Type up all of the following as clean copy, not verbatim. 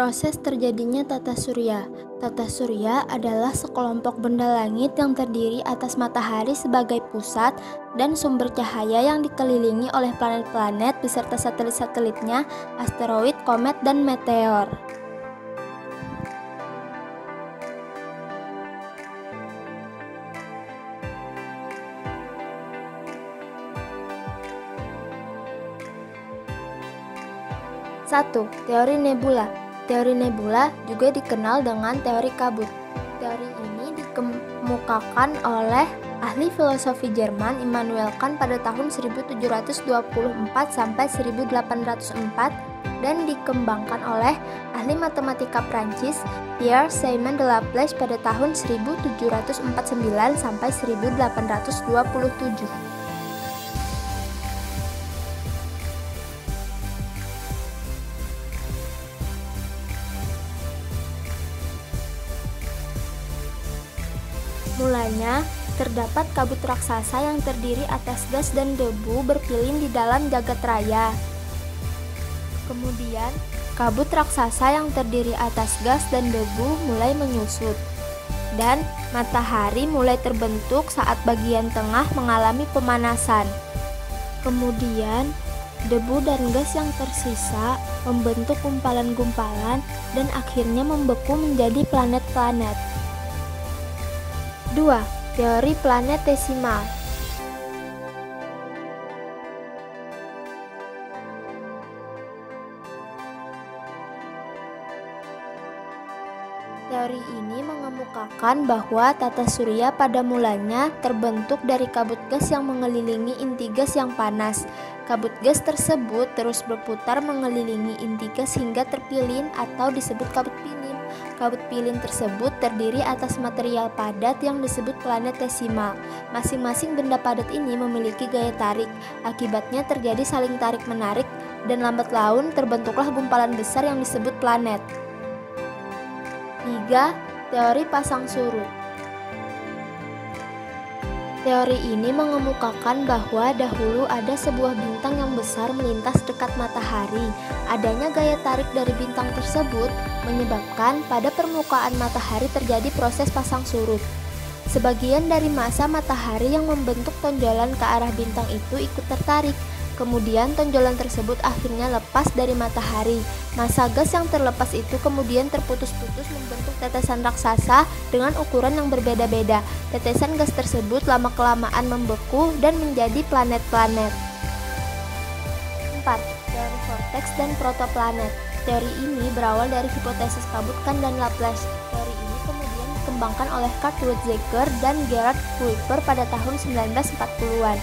Proses terjadinya tata surya. Tata surya adalah sekelompok benda langit yang terdiri atas matahari sebagai pusat dan sumber cahaya yang dikelilingi oleh planet-planet beserta satelit-satelitnya, asteroid, komet, dan meteor. Satu, teori nebula. Teori nebula juga dikenal dengan teori kabut. Teori ini dikemukakan oleh ahli filosofi Jerman Immanuel Kant pada tahun 1724 sampai 1804 dan dikembangkan oleh ahli matematika Prancis Pierre-Simon de Laplace pada tahun 1749 sampai 1827. Mulanya, terdapat kabut raksasa yang terdiri atas gas dan debu berpilin di dalam jagat raya. Kemudian, kabut raksasa yang terdiri atas gas dan debu mulai menyusut. Dan matahari mulai terbentuk saat bagian tengah mengalami pemanasan. Kemudian, debu dan gas yang tersisa membentuk gumpalan-gumpalan dan akhirnya membeku menjadi planet-planet. 2. Teori planetesimal. Teori ini mengemukakan bahwa tata surya pada mulanya terbentuk dari kabut gas yang mengelilingi inti gas yang panas. Kabut gas tersebut terus berputar mengelilingi inti gas hingga terpilin atau disebut kabut pilin. Kabut pilin tersebut terdiri atas material padat yang disebut planetesimal. Masing-masing benda padat ini memiliki gaya tarik. Akibatnya terjadi saling tarik-menarik dan lambat laun terbentuklah gumpalan besar yang disebut planet. 3. Teori pasang surut. Teori ini mengemukakan bahwa dahulu ada sebuah bintang yang besar melintas dekat matahari. Adanya gaya tarik dari bintang tersebut menyebabkan pada permukaan matahari terjadi proses pasang surut. Sebagian dari massa matahari yang membentuk tonjolan ke arah bintang itu ikut tertarik. Kemudian tonjolan tersebut akhirnya lepas dari matahari. Massa gas yang terlepas itu kemudian terputus-putus membentuk tetesan raksasa dengan ukuran yang berbeda-beda. Tetesan gas tersebut lama-kelamaan membeku dan menjadi planet-planet. 4. Teori vortex dan protoplanet. Teori ini berawal dari hipotesis kabut Kant dan Laplace. Teori ini kemudian dikembangkan oleh Carl Weizsäcker dan Gerhard Kuiper pada tahun 1940-an.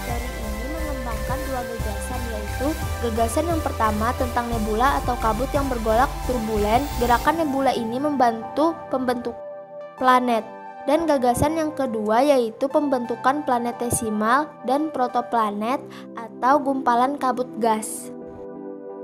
Teori ini mengembangkan dua gagasan, yaitu gagasan yang pertama tentang nebula atau kabut yang bergolak turbulen. Gerakan nebula ini membantu pembentuk planet. Dan gagasan yang kedua yaitu pembentukan planetesimal dan protoplanet atau gumpalan kabut gas.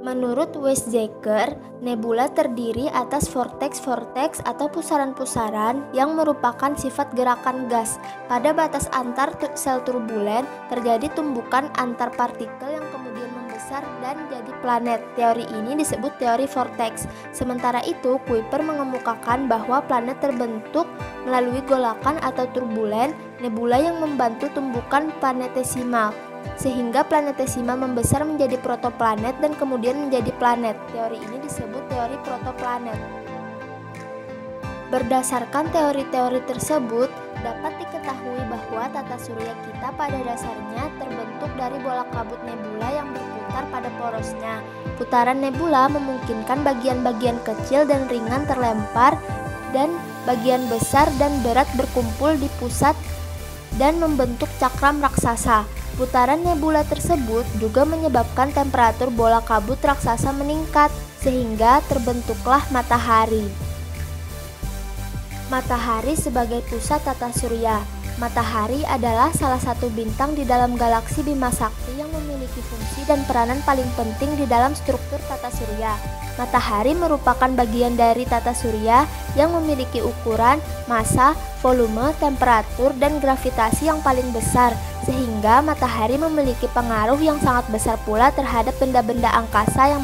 Menurut Weizsäcker, nebula terdiri atas vortex-vortex atau pusaran-pusaran yang merupakan sifat gerakan gas. Pada batas antar sel turbulen terjadi tumbukan antar partikel yang kemudian membesar dan jadi planet. Teori ini disebut teori vortex. Sementara itu, Kuiper mengemukakan bahwa planet terbentuk melalui golakan atau turbulen nebula yang membantu tumbukan planetesimal, sehingga planetesimal membesar menjadi protoplanet dan kemudian menjadi planet. Teori ini disebut teori protoplanet. Berdasarkan teori-teori tersebut, dapat diketahui bahwa tata surya kita pada dasarnya terbentuk dari bola kabut nebula yang berputar pada porosnya. Putaran nebula memungkinkan bagian-bagian kecil dan ringan terlempar dan bagian besar dan berat berkumpul di pusat dan membentuk cakram raksasa. Putaran nebula tersebut juga menyebabkan temperatur bola kabut raksasa meningkat, sehingga terbentuklah matahari. Matahari sebagai pusat tata surya. Matahari adalah salah satu bintang di dalam galaksi Bima Sakti yang memiliki fungsi dan peranan paling penting di dalam struktur tata surya. Matahari merupakan bagian dari tata surya yang memiliki ukuran, massa, volume, temperatur, dan gravitasi yang paling besar, sehingga matahari memiliki pengaruh yang sangat besar pula terhadap benda-benda angkasa yang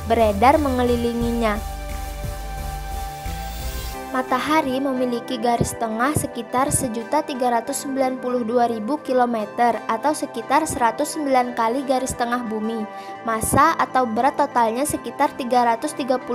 beredar mengelilinginya. Matahari memiliki garis tengah sekitar 1.392.000 km atau sekitar 109 kali garis tengah bumi. Massa atau berat totalnya sekitar 332.000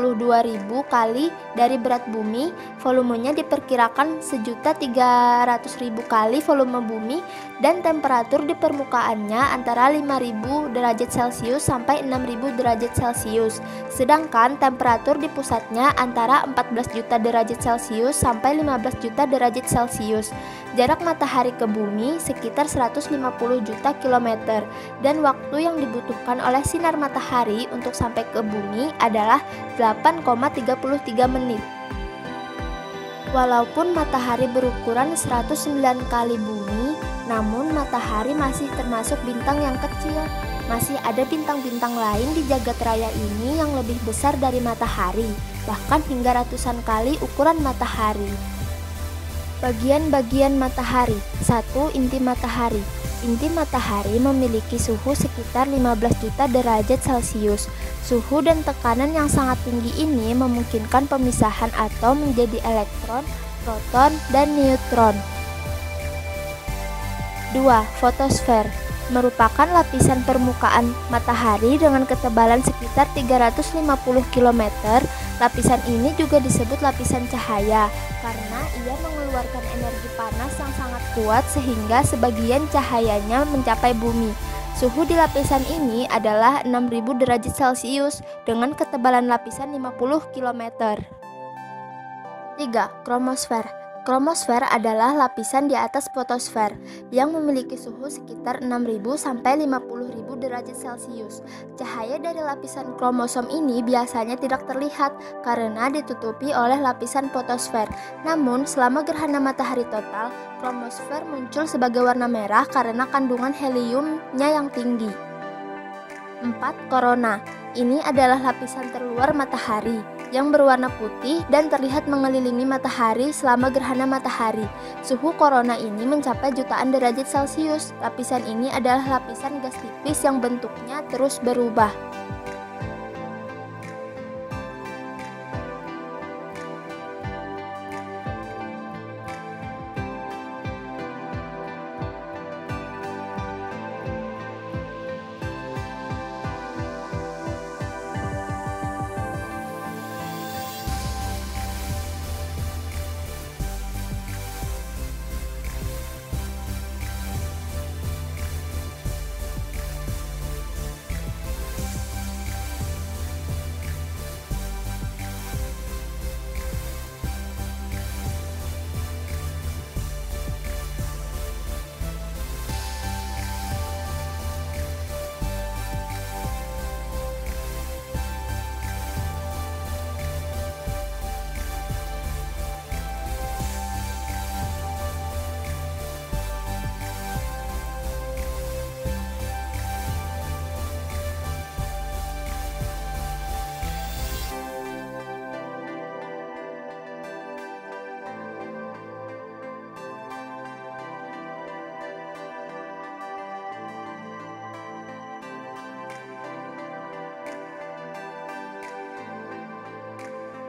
kali dari berat bumi. Volumenya diperkirakan 1.300.000 kali volume bumi dan temperatur di permukaannya antara 5.000 derajat Celcius sampai 6.000 derajat Celcius. Sedangkan temperatur di pusatnya antara 14 juta derajat Celcius sampai 15 juta derajat Celcius. Jarak matahari ke bumi sekitar 150 juta kilometer dan waktu yang dibutuhkan oleh sinar matahari untuk sampai ke bumi adalah 8,33 menit. Walaupun matahari berukuran 109 kali bumi, namun matahari masih termasuk bintang yang kecil. Masih ada bintang-bintang lain di jagat raya ini yang lebih besar dari matahari, bahkan hingga ratusan kali ukuran matahari. Bagian-bagian matahari. 1. Inti matahari. Inti matahari memiliki suhu sekitar 15 juta derajat Celcius. Suhu dan tekanan yang sangat tinggi ini memungkinkan pemisahan atom menjadi elektron, proton, dan neutron. 2. Fotosfer merupakan lapisan permukaan matahari dengan ketebalan sekitar 350 km. Lapisan ini juga disebut lapisan cahaya karena ia mengeluarkan energi panas yang sangat kuat sehingga sebagian cahayanya mencapai bumi. Suhu di lapisan ini adalah 6.000 derajat Celcius dengan ketebalan lapisan 50 km. 3. Kromosfer. Kromosfer adalah lapisan di atas fotosfer yang memiliki suhu sekitar 6.000 sampai 50.000 derajat Celcius. Cahaya dari lapisan kromosom ini biasanya tidak terlihat karena ditutupi oleh lapisan fotosfer. Namun, selama gerhana matahari total, kromosfer muncul sebagai warna merah karena kandungan heliumnya yang tinggi. 4. Korona. Ini adalah lapisan terluar matahari yang berwarna putih dan terlihat mengelilingi matahari selama gerhana matahari. Suhu korona ini mencapai jutaan derajat Celcius. Lapisan ini adalah lapisan gas tipis yang bentuknya terus berubah.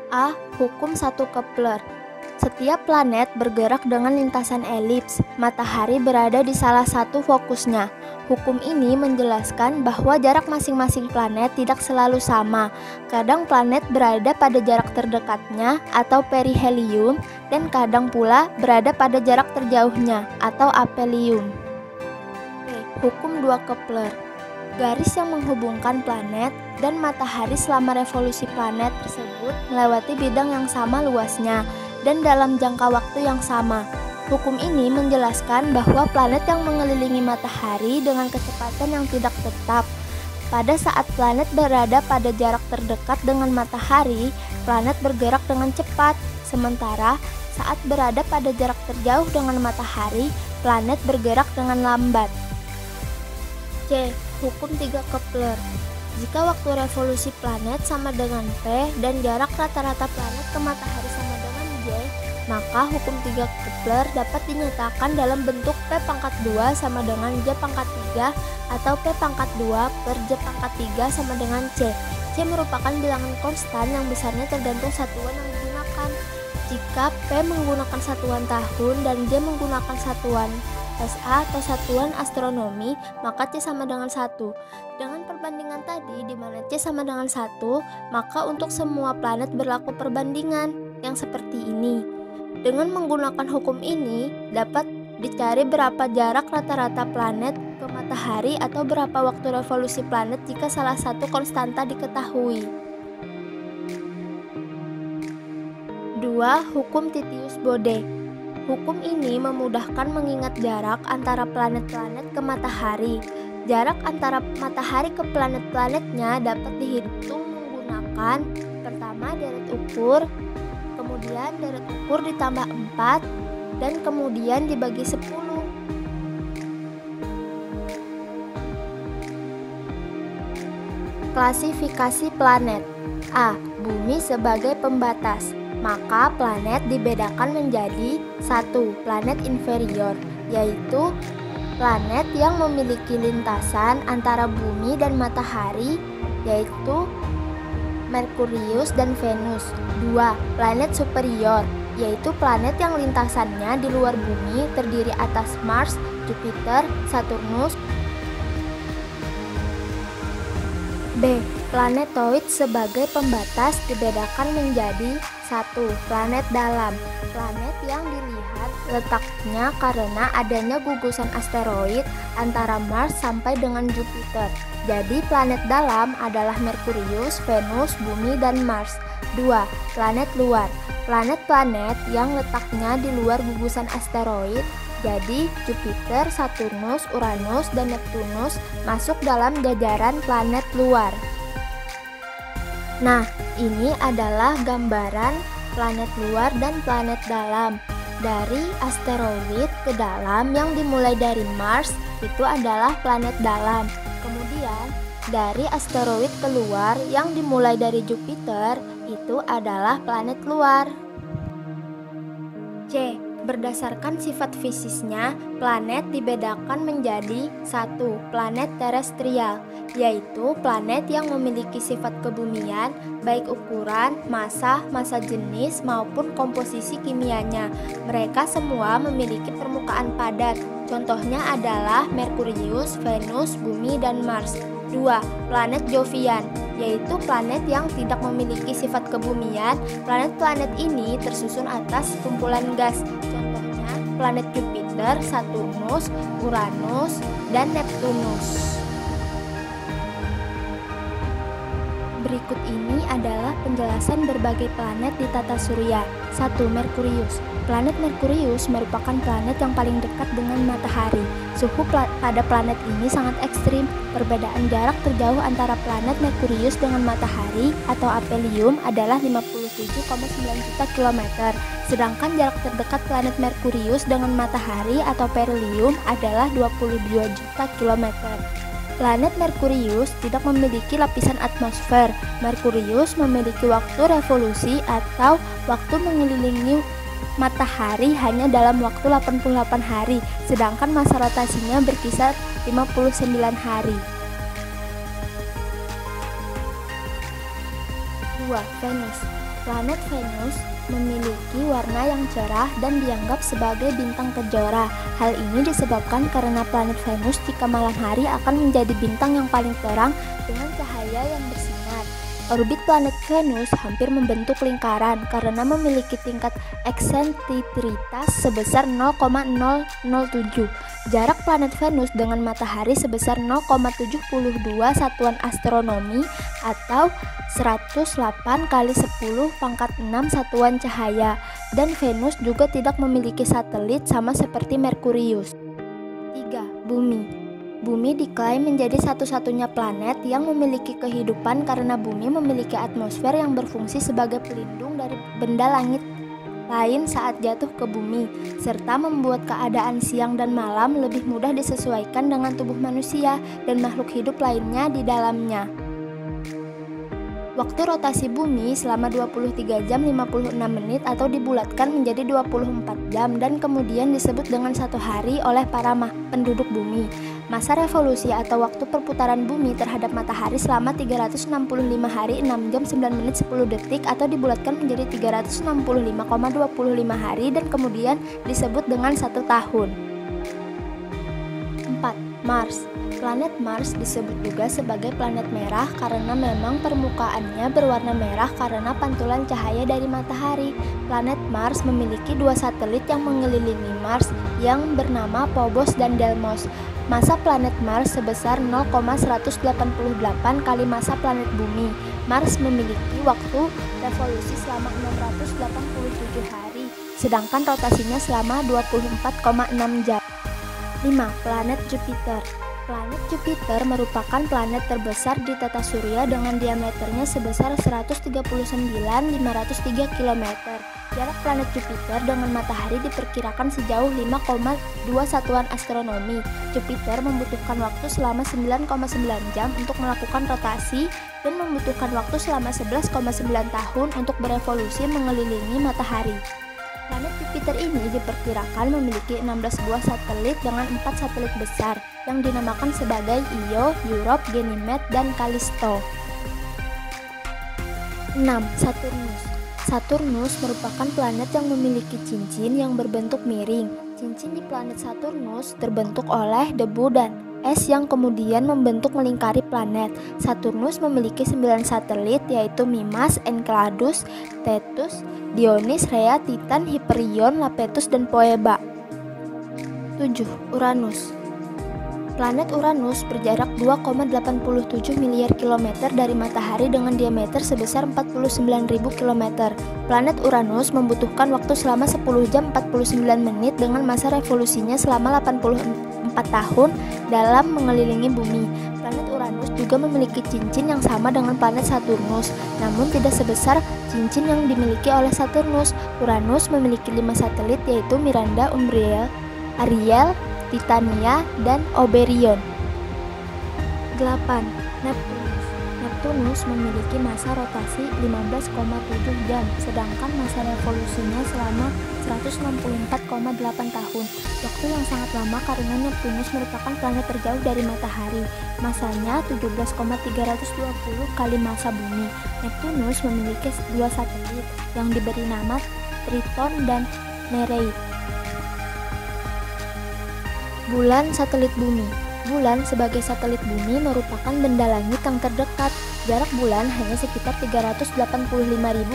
A. Hukum 1 Kepler. Setiap planet bergerak dengan lintasan elips. Matahari berada di salah satu fokusnya. Hukum ini menjelaskan bahwa jarak masing-masing planet tidak selalu sama. Kadang planet berada pada jarak terdekatnya atau perihelium dan kadang pula berada pada jarak terjauhnya atau aphelium. B. Hukum 2 Kepler. Garis yang menghubungkan planet dan matahari selama revolusi planet tersebut melewati bidang yang sama luasnya dan dalam jangka waktu yang sama. Hukum ini menjelaskan bahwa planet yang mengelilingi matahari dengan kecepatan yang tidak tetap. Pada saat planet berada pada jarak terdekat dengan matahari, planet bergerak dengan cepat. Sementara saat berada pada jarak terjauh dengan matahari, planet bergerak dengan lambat. C. Hukum 3 Kepler. Jika waktu revolusi planet sama dengan P dan jarak rata-rata planet ke matahari sama dengan J, maka hukum 3 Kepler dapat dinyatakan dalam bentuk P pangkat 2 sama dengan J pangkat 3 atau P pangkat 2 per J pangkat 3 sama dengan C. C merupakan bilangan konstan yang besarnya tergantung satuan yang digunakan. Jika Jika P menggunakan satuan tahun dan J menggunakan satuan SA atau satuan astronomi, maka C sama dengan 1. Dengan perbandingan tadi, di mana C sama dengan 1, maka untuk semua planet berlaku perbandingan yang seperti ini. Dengan menggunakan hukum ini, dapat dicari berapa jarak rata-rata planet ke matahari atau berapa waktu revolusi planet jika salah satu konstanta diketahui. 2. Hukum Titius-Bode. Hukum ini memudahkan mengingat jarak antara planet-planet ke matahari. Jarak antara matahari ke planet-planetnya dapat dihitung menggunakan pertama deret ukur, kemudian deret ukur ditambah 4, dan kemudian dibagi 10. Klasifikasi planet. A. Bumi sebagai pembatas. Maka planet dibedakan menjadi 1. Planet inferior, yaitu planet yang memiliki lintasan antara bumi dan matahari, yaitu Merkurius dan Venus. 2. Planet superior, yaitu planet yang lintasannya di luar bumi terdiri atas Mars, Jupiter, Saturnus. B. Planetoid sebagai pembatas dibedakan menjadi 1. Planet dalam, planet yang dilihat letaknya karena adanya gugusan asteroid antara Mars sampai dengan Jupiter. Jadi planet dalam adalah Merkurius, Venus, Bumi, dan Mars. 2. Planet luar, planet-planet yang letaknya di luar gugusan asteroid. Jadi Jupiter, Saturnus, Uranus, dan Neptunus masuk dalam jajaran planet luar. Nah, ini adalah gambaran planet luar dan planet dalam. Dari asteroid ke dalam yang dimulai dari Mars itu adalah planet dalam. Kemudian dari asteroid keluar yang dimulai dari Jupiter itu adalah planet luar. C. Berdasarkan sifat fisiknya, planet dibedakan menjadi 1. Planet terestrial, yaitu planet yang memiliki sifat kebumian, baik ukuran, massa jenis, maupun komposisi kimianya. Mereka semua memiliki permukaan padat. Contohnya adalah Merkurius, Venus, Bumi, dan Mars. 2. Planet Jovian, yaitu planet yang tidak memiliki sifat kebumian. Planet-planet ini tersusun atas kumpulan gas. Contohnya planet Jupiter, Saturnus, Uranus, dan Neptunus. Berikut ini adalah penjelasan berbagai planet di tata surya. 1. Merkurius. Planet Merkurius merupakan planet yang paling dekat dengan matahari. Suhu pada planet ini sangat ekstrim. Perbedaan jarak terjauh antara planet Merkurius dengan matahari atau aphelion adalah 57,9 juta kilometer. Sedangkan jarak terdekat planet Merkurius dengan matahari atau perihelion adalah 22 juta kilometer. Planet Merkurius tidak memiliki lapisan atmosfer. Merkurius memiliki waktu revolusi atau waktu mengelilingi matahari hanya dalam waktu 88 hari, sedangkan masa rotasinya berkisar 59 hari. 2. Venus. Planet Venus memiliki warna yang cerah dan dianggap sebagai bintang kejora. Hal ini disebabkan karena planet Venus jika malam hari akan menjadi bintang yang paling terang dengan cahaya yang bersinar. Orbit planet Venus hampir membentuk lingkaran karena memiliki tingkat eksentrikitas sebesar 0,007. Jarak planet Venus dengan matahari sebesar 0,72 satuan astronomi atau 108 kali 10 pangkat 6 satuan cahaya. Dan Venus juga tidak memiliki satelit sama seperti Merkurius. 3. Bumi. Bumi diklaim menjadi satu-satunya planet yang memiliki kehidupan karena bumi memiliki atmosfer yang berfungsi sebagai pelindung dari benda langit lain saat jatuh ke bumi, serta membuat keadaan siang dan malam lebih mudah disesuaikan dengan tubuh manusia dan makhluk hidup lainnya di dalamnya. Waktu rotasi bumi selama 23 jam 56 menit atau dibulatkan menjadi 24 jam dan kemudian disebut dengan satu hari oleh para penduduk bumi. Masa revolusi atau waktu perputaran bumi terhadap matahari selama 365 hari 6 jam 9 menit 10 detik atau dibulatkan menjadi 365,25 hari dan kemudian disebut dengan 1 tahun. 4. Mars. Planet Mars disebut juga sebagai planet merah karena memang permukaannya berwarna merah karena pantulan cahaya dari matahari. Planet Mars memiliki 2 satelit yang mengelilingi Mars yang bernama Phobos dan Deimos. Masa planet Mars sebesar 0,188 kali masa planet Bumi. Mars memiliki waktu revolusi selama 687 hari, sedangkan rotasinya selama 24,6 jam. 5. Planet Jupiter. Planet Jupiter merupakan planet terbesar di tata surya dengan diameternya sebesar 139.503 km. Jarak planet Jupiter dengan matahari diperkirakan sejauh 5,2 satuan astronomi. Jupiter membutuhkan waktu selama 9,9 jam untuk melakukan rotasi dan membutuhkan waktu selama 11,9 tahun untuk berevolusi mengelilingi matahari. Planet Jupiter ini diperkirakan memiliki 16 buah satelit dengan 4 satelit besar yang dinamakan sebagai Io, Europa, Ganymede, dan Callisto. 6. Saturnus. Saturnus merupakan planet yang memiliki cincin yang berbentuk miring. Cincin di planet Saturnus terbentuk oleh debu dan es yang kemudian membentuk melingkari planet. Saturnus memiliki 9 satelit yaitu Mimas, Enceladus, Tethys, Dionys, Rhea, Titan, Hyperion, Iapetus, dan Phoebe. 7. Uranus. Planet Uranus berjarak 2,87 miliar kilometer dari matahari dengan diameter sebesar 49.000 km. Planet Uranus membutuhkan waktu selama 10 jam 49 menit dengan masa revolusinya selama 84 tahun dalam mengelilingi bumi. Planet Uranus juga memiliki cincin yang sama dengan planet Saturnus, namun tidak sebesar cincin yang dimiliki oleh Saturnus. Uranus memiliki 5 satelit yaitu Miranda, Umbriel, Ariel, Titania, dan Oberion. 8. Neptunus. Neptunus memiliki masa rotasi 15,7 jam, sedangkan masa revolusinya selama 164,8 tahun. Waktu yang sangat lama karena Neptunus merupakan planet terjauh dari matahari. Masanya 17,320 kali masa bumi. Neptunus memiliki 2 satelit yang diberi nama Triton dan Nereid. Bulan satelit bumi. Bulan sebagai satelit bumi merupakan benda langit yang terdekat. Jarak bulan hanya sekitar 385.000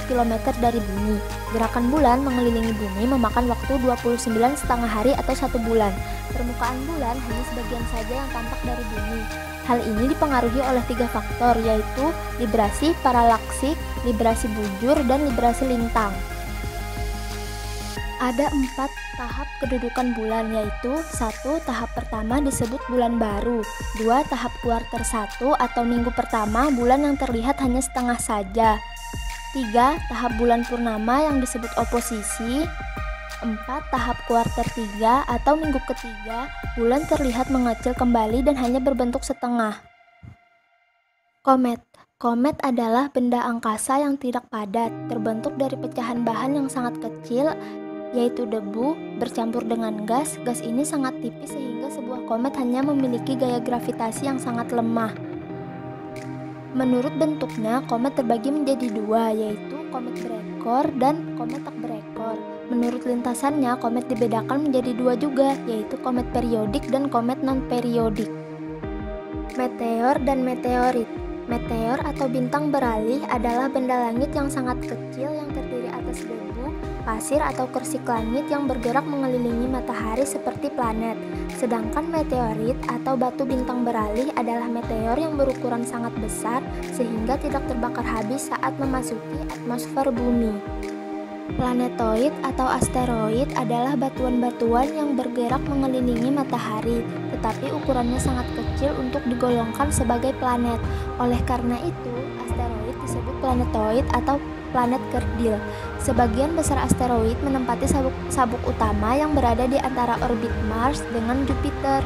km dari bumi. Gerakan bulan mengelilingi bumi memakan waktu 29,5 hari atau 1 bulan. Permukaan bulan hanya sebagian saja yang tampak dari bumi. Hal ini dipengaruhi oleh 3 faktor, yaitu librasi paralaksik, librasi bujur, dan librasi lintang. Ada 4 tahap kedudukan bulan, yaitu 1. Tahap pertama disebut bulan baru. 2. Tahap kuarter 1 atau minggu pertama, bulan yang terlihat hanya setengah saja. 3. Tahap bulan purnama yang disebut oposisi. 4. Tahap kuarter 3 atau minggu ketiga, bulan terlihat mengecil kembali dan hanya berbentuk setengah. Komet. Komet adalah benda angkasa yang tidak padat, terbentuk dari pecahan bahan yang sangat kecil, yaitu debu bercampur dengan gas. Gas ini sangat tipis sehingga sebuah komet hanya memiliki gaya gravitasi yang sangat lemah. Menurut bentuknya, komet terbagi menjadi 2, yaitu komet berekor dan komet tak berekor. Menurut lintasannya, komet dibedakan menjadi 2 juga, yaitu komet periodik dan komet non-periodik. Meteor dan meteorit. Meteor atau bintang beralih adalah benda langit yang sangat kecil yang terdiri atas debu, pasir atau kersik langit yang bergerak mengelilingi matahari seperti planet. Sedangkan meteorit atau batu bintang beralih adalah meteor yang berukuran sangat besar sehingga tidak terbakar habis saat memasuki atmosfer bumi. Planetoid atau asteroid adalah batuan-batuan yang bergerak mengelilingi matahari, tetapi ukurannya sangat kecil untuk digolongkan sebagai planet. Oleh karena itu, asteroid disebut planetoid atau planet kerdil. Sebagian besar asteroid menempati sabuk utama yang berada di antara orbit Mars dengan Jupiter.